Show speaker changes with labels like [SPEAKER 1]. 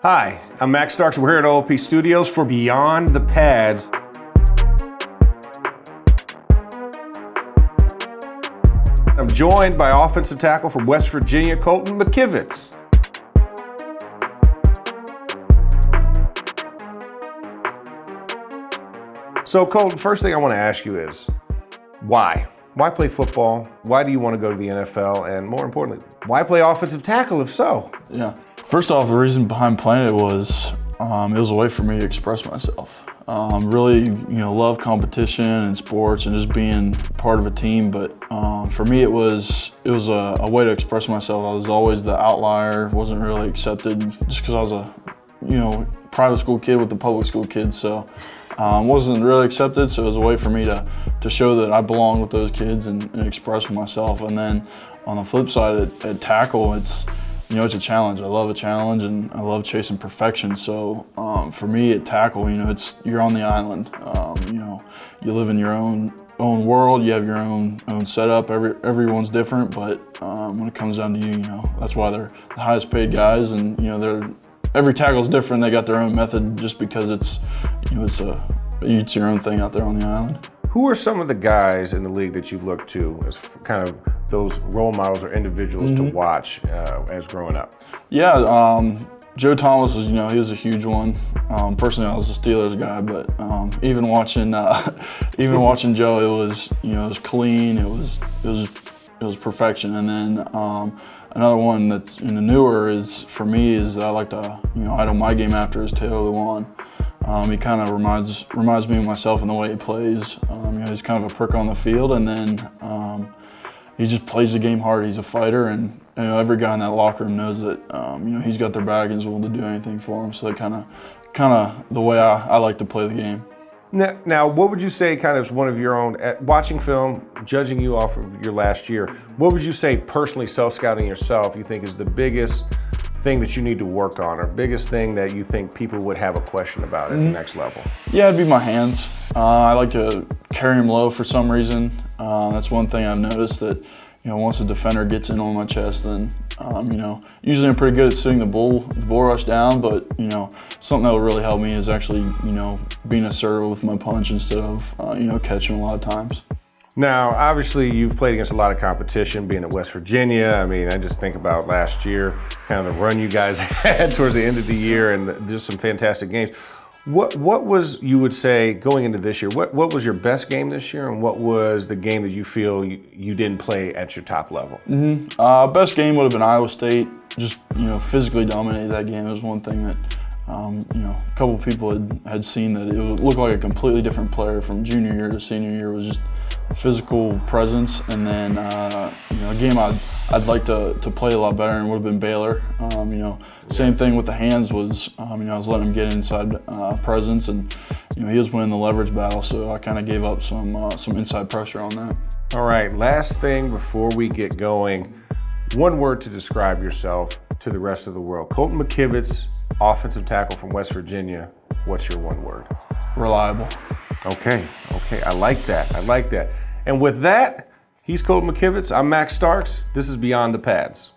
[SPEAKER 1] Hi, I'm Max Starks. We're here at OLP Studios for Beyond the Pads. I'm joined by offensive tackle from West Virginia, Colton McKivitz. So Colton, first thing I want to ask you is, why? Why play football? Why do you want to go to the NFL? And more importantly, why play offensive tackle if so?
[SPEAKER 2] Yeah. First off, the reason behind playing it was a way for me to express myself. Really, love competition and sports and just being part of a team. But for me, it was a way to express myself. I was always the outlier, wasn't really accepted just because I was a private school kid with the public school kids. So wasn't really accepted. So it was a way for me to show that I belong with those kids and express myself. And then on the flip side, at tackle, it's a challenge. I love a challenge and I love chasing perfection. So for me at tackle, you're on the island. You live in your own world. You have your own setup. Everyone's different, but when it comes down to you, that's why they're the highest paid guys. And every tackle's different. They got their own method just because it's your own thing out there on the island.
[SPEAKER 1] Who are some of the guys in the league that you look to as kind of those role models or individuals to watch as growing up?
[SPEAKER 2] Yeah, Joe Thomas was, he was a huge one. Personally, I was a Steelers guy, but even watching Joe, it was clean. It was perfection. And then another one that's newer for me is I like to idol my game after is Taylor Lewan. He kind of reminds me of myself in the way he plays. He's kind of a prick on the field, and then he just plays the game hard. He's a fighter, and every guy in that locker room knows that he's got their back and is willing to do anything for him. So kind of the way I like to play the game.
[SPEAKER 1] Now, what would you say kind of is one of your own, watching film, judging you off of your last year, what would you say personally, self-scouting yourself, you think is the biggest thing that you need to work on, or biggest thing that you think people would have a question about at the next level?
[SPEAKER 2] Yeah, it'd be my hands. I like to carry them low for some reason. That's one thing I've noticed that, once a defender gets in on my chest, then, usually I'm pretty good at sitting the bull rush down, but, something that would really help me is actually, being assertive with my punch instead of, catching a lot of times.
[SPEAKER 1] Now, obviously, you've played against a lot of competition being at West Virginia. I mean, I just think about last year, kind of the run you guys had towards the end of the year and just some fantastic games. What was, you would say, going into this year, what was your best game this year, and what was the game that you feel you didn't play at your top level?
[SPEAKER 2] Best game would have been Iowa State. Just, physically dominated that game. It was one thing that, a couple of people had seen that it would look like a completely different player from junior year to senior year. It was just physical presence, and then a game I'd like to play a lot better and would have been Baylor. Same thing with the hands was I was letting him get inside presence, and he was winning the leverage battle, so I kind of gave up some inside pressure on that.
[SPEAKER 1] All right, last thing before we get going, one word to describe yourself to the rest of the world. Colton McKivitz, offensive tackle from West Virginia. What's your one word?
[SPEAKER 2] Reliable.
[SPEAKER 1] Okay, I like that. And with that, he's Colton McKivitz. I'm Max Starks. This is Beyond the Pads.